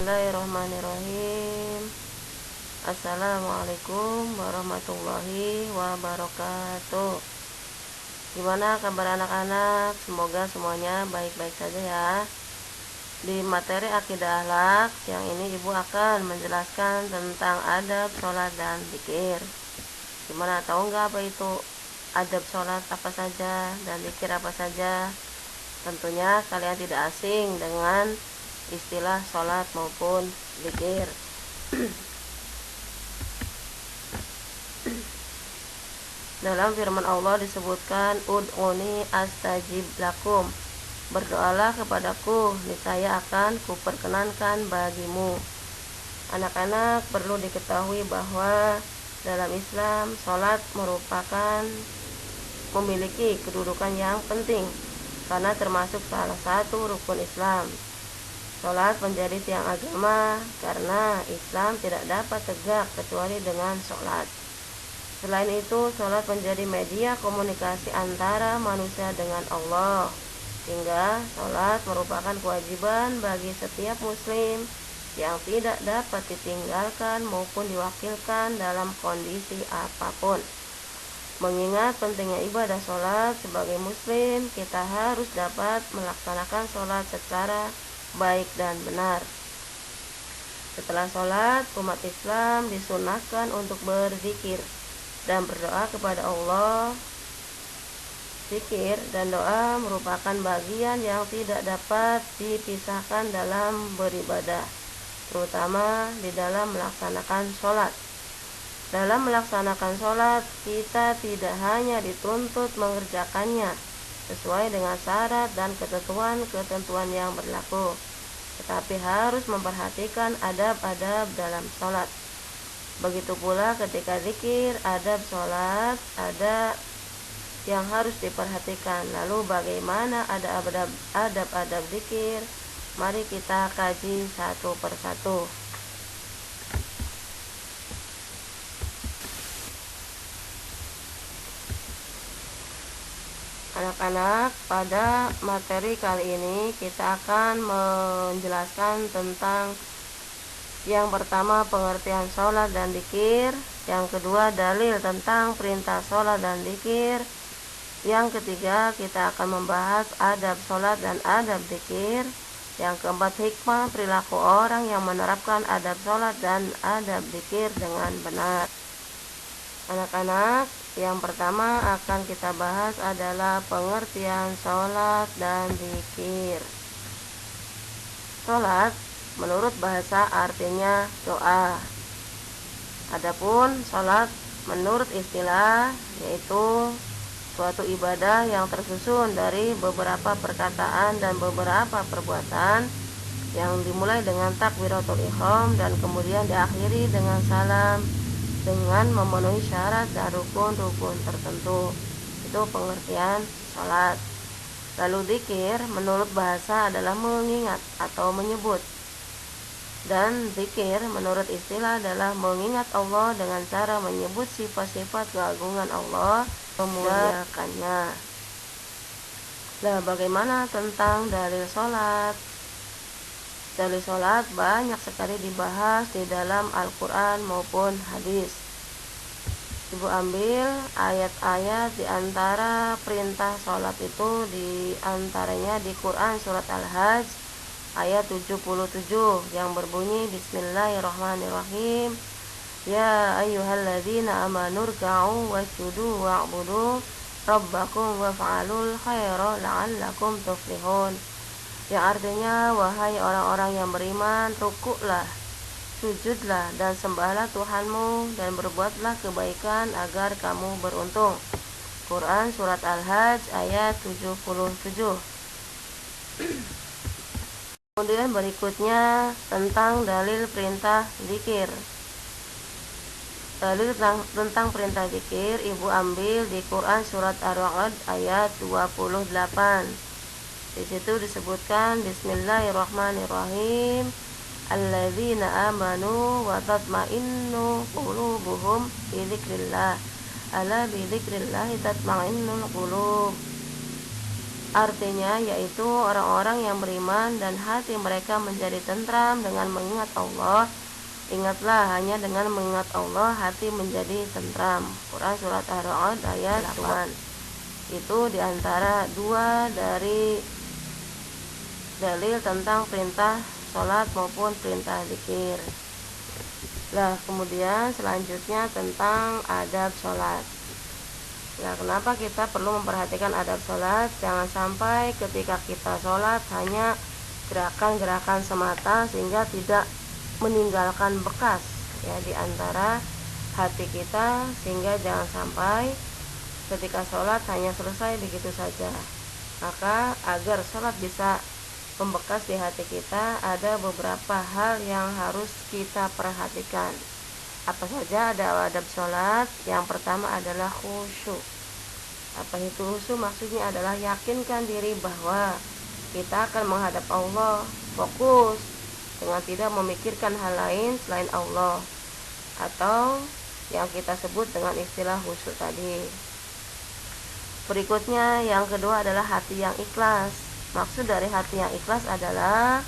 Bismillahirrahmanirrahim. Assalamualaikum warahmatullahi wabarakatuh. Gimana kabar anak-anak? Semoga semuanya baik-baik saja ya. Di materi akidah akhlak yang ini ibu akan menjelaskan tentang adab sholat dan zikir. Gimana, tahu nggak apa itu adab sholat apa saja dan zikir apa saja? Tentunya kalian tidak asing dengan istilah sholat maupun zikir. Dalam firman Allah disebutkan ud'uni astajib lakum, berdoalah kepadaku niscaya akan kuperkenankan bagimu. Anak-anak perlu diketahui bahwa dalam Islam sholat merupakan memiliki kedudukan yang penting karena termasuk salah satu rukun Islam. Sholat menjadi tiang agama karena Islam tidak dapat tegak kecuali dengan sholat. Selain itu, sholat menjadi media komunikasi antara manusia dengan Allah, sehingga sholat merupakan kewajiban bagi setiap muslim yang tidak dapat ditinggalkan maupun diwakilkan dalam kondisi apapun. Mengingat pentingnya ibadah sholat sebagai muslim, kita harus dapat melaksanakan sholat secara baik dan benar. Setelah sholat, umat Islam disunahkan untuk berzikir dan berdoa kepada Allah. Zikir dan doa merupakan bagian yang tidak dapat dipisahkan dalam beribadah, terutama di dalam melaksanakan sholat. Dalam melaksanakan sholat, kita tidak hanya dituntut mengerjakannya sesuai dengan syarat dan ketentuan yang berlaku, tetapi harus memperhatikan adab-adab dalam sholat. Begitu pula ketika zikir, adab sholat ada yang harus diperhatikan. Lalu bagaimana ada adab-adab zikir? Mari kita kaji satu persatu. Anak-anak, pada materi kali ini kita akan menjelaskan tentang yang pertama pengertian sholat dan zikir, yang kedua dalil tentang perintah sholat dan zikir, yang ketiga kita akan membahas adab sholat dan adab zikir, yang keempat hikmah perilaku orang yang menerapkan adab sholat dan adab zikir dengan benar. Anak-anak, yang pertama akan kita bahas adalah pengertian sholat dan zikir. Sholat menurut bahasa artinya doa. Adapun sholat menurut istilah yaitu suatu ibadah yang tersusun dari beberapa perkataan dan beberapa perbuatan yang dimulai dengan takbiratul ihram dan kemudian diakhiri dengan salam dengan memenuhi syarat dan rukun-rukun tertentu. Itu pengertian sholat. Lalu zikir menurut bahasa adalah mengingat atau menyebut, dan zikir menurut istilah adalah mengingat Allah dengan cara menyebut sifat-sifat keagungan Allah, memuliakannya. Nah, bagaimana tentang dalil sholat? Dalil sholat banyak sekali dibahas di dalam Al-Quran maupun hadis. Ibu ambil ayat-ayat di antara perintah sholat itu, di antaranya di Quran surat Al-Hajj ayat 77 yang berbunyi Bismillahirrahmanirrahim. Ya ayyuhalladzina amanu rka'u wasjudu wa'budu rabbakum waf'alul khaira la'allakum tuflihun. Yang artinya, wahai orang-orang yang beriman, rukuklah, sujudlah dan sembahlah Tuhanmu dan berbuatlah kebaikan agar kamu beruntung. Quran surat Al-Hajj ayat 77. Kemudian berikutnya tentang dalil perintah zikir. Dalil tentang perintah zikir ibu ambil di Quran surat Ar-Ra'd ayat 28. Di situ disebutkan Bismillahirrahmanirrahim. Alladzina amanu wa tatma'innu qulubuhum bi dzikrillah. Ala bi dzikrillah tatma'innul qulub. Artinya yaitu orang-orang yang beriman dan hati mereka menjadi tentram dengan mengingat Allah. Ingatlah, hanya dengan mengingat Allah hati menjadi tentram. Quran Surat Ar-Ra'd ayat 8. Itu diantara dua dari dalil tentang perintah sholat maupun perintah zikir. Nah, kemudian selanjutnya tentang adab sholat. Nah, kenapa kita perlu memperhatikan adab sholat? Jangan sampai ketika kita sholat hanya gerakan-gerakan semata sehingga tidak meninggalkan bekas ya di antara hati kita, sehingga jangan sampai ketika sholat hanya selesai begitu saja. Maka agar sholat bisa membekas di hati kita, ada beberapa hal yang harus kita perhatikan. Apa saja adab sholat? Yang pertama adalah khusyuk. Apa itu khusyuk? Maksudnya adalah yakinkan diri bahwa kita akan menghadap Allah, fokus dengan tidak memikirkan hal lain selain Allah, atau yang kita sebut dengan istilah khusyuk tadi. Berikutnya yang kedua adalah hati yang ikhlas. Maksud dari hati yang ikhlas adalah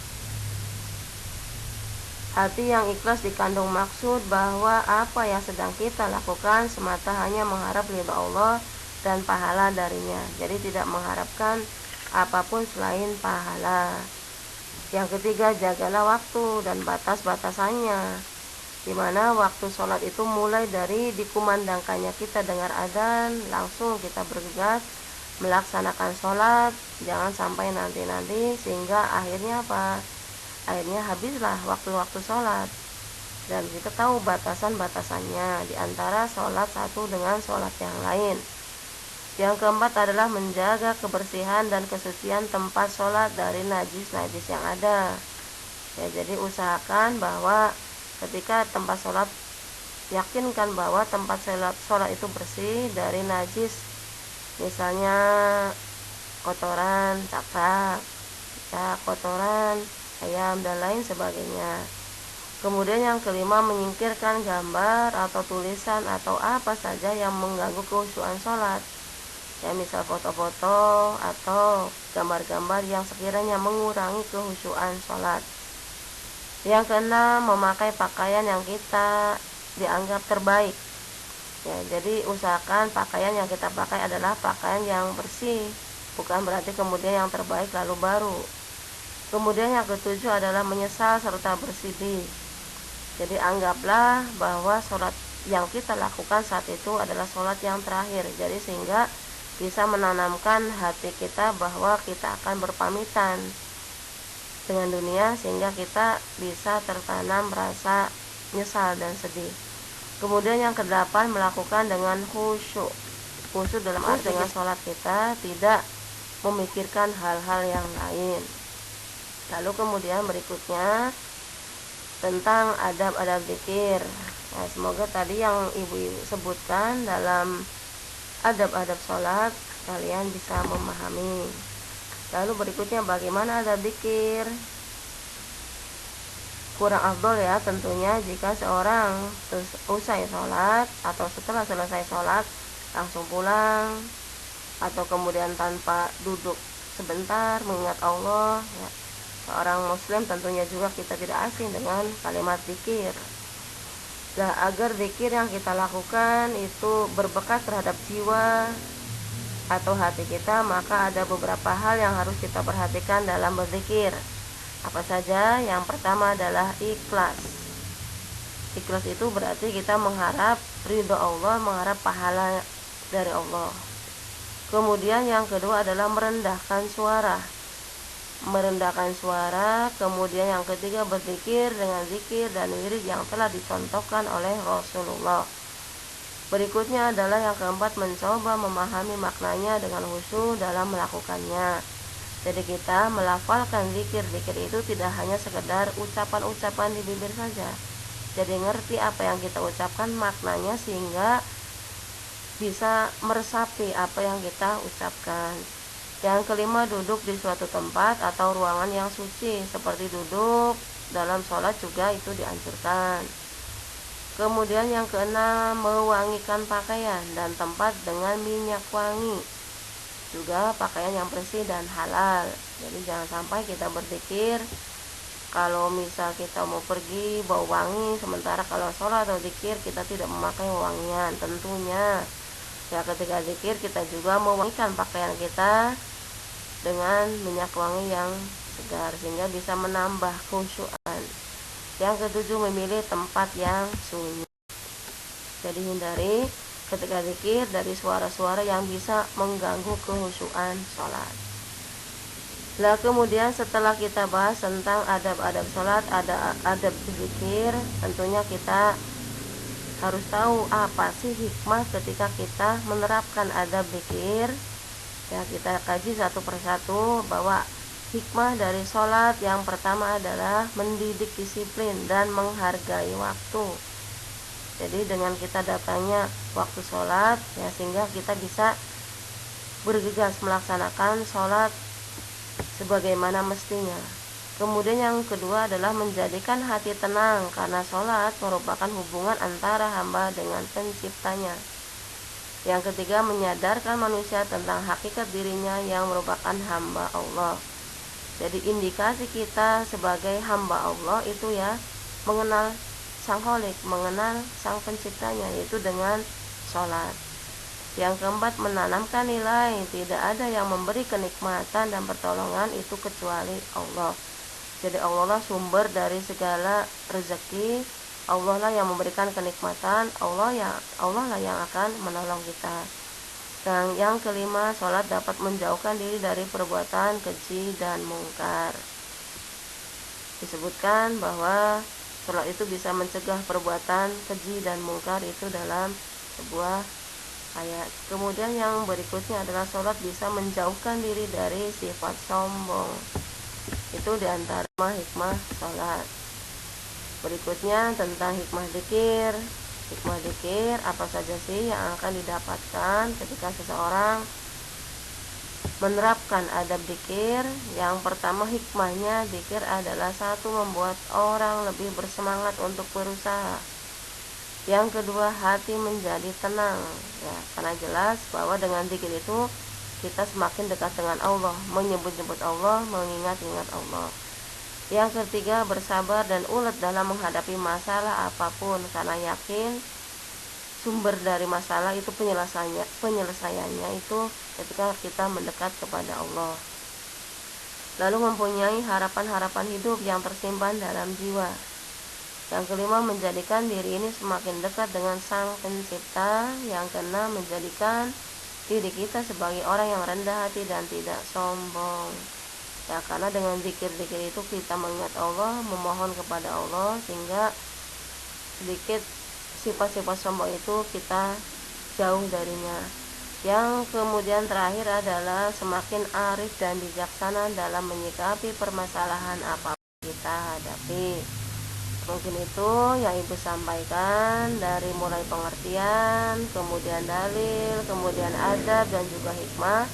hati yang ikhlas dikandung maksud bahwa apa yang sedang kita lakukan semata hanya mengharap ridha Allah dan pahala darinya. Jadi tidak mengharapkan apapun selain pahala. Yang ketiga, jagalah waktu dan batas-batasannya, di mana waktu sholat itu mulai dari dikumandangkannya kita dengar adzan, langsung kita bergegas melaksanakan sholat. Jangan sampai nanti-nanti sehingga akhirnya apa? Akhirnya habislah waktu-waktu sholat. Dan kita tahu batasan-batasannya di antara sholat satu dengan sholat yang lain. Yang keempat adalah menjaga kebersihan dan kesucian tempat sholat dari najis-najis yang ada ya. Jadi usahakan bahwa ketika tempat sholat, yakinkan bahwa tempat sholat itu bersih dari najis, misalnya kotoran cacak, kotoran ayam dan lain sebagainya. Kemudian yang kelima, menyingkirkan gambar atau tulisan atau apa saja yang mengganggu kekhusyuan sholat ya, misal foto-foto atau gambar-gambar yang sekiranya mengurangi kekhusyuan sholat. Yang keenam, memakai pakaian yang kita dianggap terbaik ya. Jadi usahakan pakaian yang kita pakai adalah pakaian yang bersih, bukan berarti kemudian yang terbaik lalu baru. Kemudian yang ketujuh adalah menyesal serta bersedih. Jadi anggaplah bahwa sholat yang kita lakukan saat itu adalah sholat yang terakhir. Jadi sehingga bisa menanamkan hati kita bahwa kita akan berpamitan dengan dunia, sehingga kita bisa tertanam rasa nyesal dan sedih. Kemudian yang kedelapan, melakukan dengan khusyuk. Khusyuk dalam arti dengan sholat kita tidak memikirkan hal-hal yang lain. Lalu kemudian berikutnya tentang adab-adab zikir. Nah, semoga tadi yang ibu sebutkan dalam adab-adab sholat kalian bisa memahami. Lalu berikutnya bagaimana adab zikir? Kurang afdol ya tentunya jika seorang usai sholat atau setelah selesai sholat langsung pulang, atau kemudian tanpa duduk sebentar mengingat Allah ya. Seorang muslim tentunya juga kita tidak asing dengan kalimat zikir. Nah, agar zikir yang kita lakukan itu berbekas terhadap jiwa atau hati kita, maka ada beberapa hal yang harus kita perhatikan dalam berzikir. Apa saja? Yang pertama adalah ikhlas. Ikhlas itu berarti kita mengharap ridho Allah, mengharap pahala dari Allah. Kemudian yang kedua adalah merendahkan suara. Kemudian yang ketiga berzikir dengan zikir dan wirid yang telah dicontohkan oleh Rasulullah. Berikutnya adalah yang keempat, mencoba memahami maknanya dengan khusyuk dalam melakukannya. Jadi kita melafalkan zikir itu tidak hanya sekedar ucapan-ucapan di bibir saja. Jadi ngerti apa yang kita ucapkan, maknanya, sehingga bisa meresapi apa yang kita ucapkan. Yang kelima, duduk di suatu tempat atau ruangan yang suci, seperti duduk dalam sholat juga itu dianjurkan. Kemudian yang keenam, mewangikan pakaian dan tempat dengan minyak wangi. juga pakaian yang bersih dan halal. Jadi jangan sampai kita berzikir kalau misal kita mau pergi bau wangi, sementara kalau sholat atau zikir kita tidak memakai wangian. Tentunya ya ketika zikir kita juga mewangikan pakaian kita dengan minyak wangi yang segar sehingga bisa menambah khusyuan. Yang ketujuh, memilih tempat yang sunyi. Jadi hindari ketika zikir dari suara-suara yang bisa mengganggu kehusyuan sholat. Nah, kemudian setelah kita bahas tentang adab-adab sholat, ada adab zikir, tentunya kita harus tahu apa sih hikmah ketika kita menerapkan adab zikir. Ya, kita kaji satu persatu bahwa hikmah dari sholat yang pertama adalah mendidik disiplin dan menghargai waktu. Jadi dengan kita datangnya waktu sholat ya, sehingga kita bisa bergegas melaksanakan sholat sebagaimana mestinya. Kemudian yang kedua adalah menjadikan hati tenang, karena sholat merupakan hubungan antara hamba dengan penciptanya. Yang ketiga, menyadarkan manusia tentang hakikat dirinya yang merupakan hamba Allah. Jadi indikasi kita sebagai hamba Allah itu ya mengenal sang Kholik, mengenal sang penciptanya, yaitu dengan sholat. Yang keempat, menanamkan nilai tidak ada yang memberi kenikmatan dan pertolongan itu kecuali Allah. Jadi Allah lah sumber dari segala rezeki, Allah lah yang memberikan kenikmatan, Allah lah yang akan menolong kita. Dan yang kelima, sholat dapat menjauhkan diri dari perbuatan keji dan mungkar. Disebutkan bahwa sholat itu bisa mencegah perbuatan keji dan mungkar itu dalam sebuah ayat. Kemudian yang berikutnya adalah sholat bisa menjauhkan diri dari sifat sombong. Itu diantara hikmah sholat. Berikutnya tentang hikmah dzikir. Hikmah dzikir apa saja sih yang akan didapatkan ketika seseorang menerapkan adab dzikir? Yang pertama, hikmahnya dzikir adalah satu, membuat orang lebih bersemangat untuk berusaha. Yang kedua, hati menjadi tenang ya, karena jelas bahwa dengan dzikir itu kita semakin dekat dengan Allah, menyebut-nyebut Allah, mengingat-ingat Allah. Yang ketiga, bersabar dan ulet dalam menghadapi masalah apapun, karena yakin sumber dari masalah itu penyelesaiannya itu ketika kita mendekat kepada Allah. Lalu mempunyai harapan-harapan hidup yang tersimpan dalam jiwa. Yang kelima, menjadikan diri ini semakin dekat dengan sang pencipta. Yang keenam, menjadikan diri kita sebagai orang yang rendah hati dan tidak sombong ya, karena dengan zikir-zikir itu kita mengingat Allah, memohon kepada Allah, sehingga sedikit sifat-sifat sombong itu kita jauh darinya. Yang kemudian terakhir adalah semakin arif dan bijaksana dalam menyikapi permasalahan apa kita hadapi. Mungkin itu yang Ibu sampaikan, dari mulai pengertian, kemudian dalil, kemudian adab, dan juga hikmah.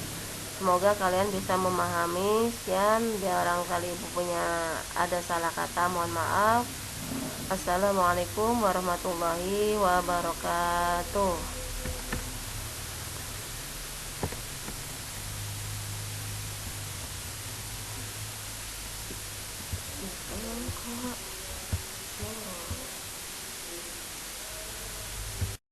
Semoga kalian bisa memahami. Sekian, barangkali Ibu punya ada salah kata, mohon maaf. Assalamualaikum warahmatullahi wabarakatuh.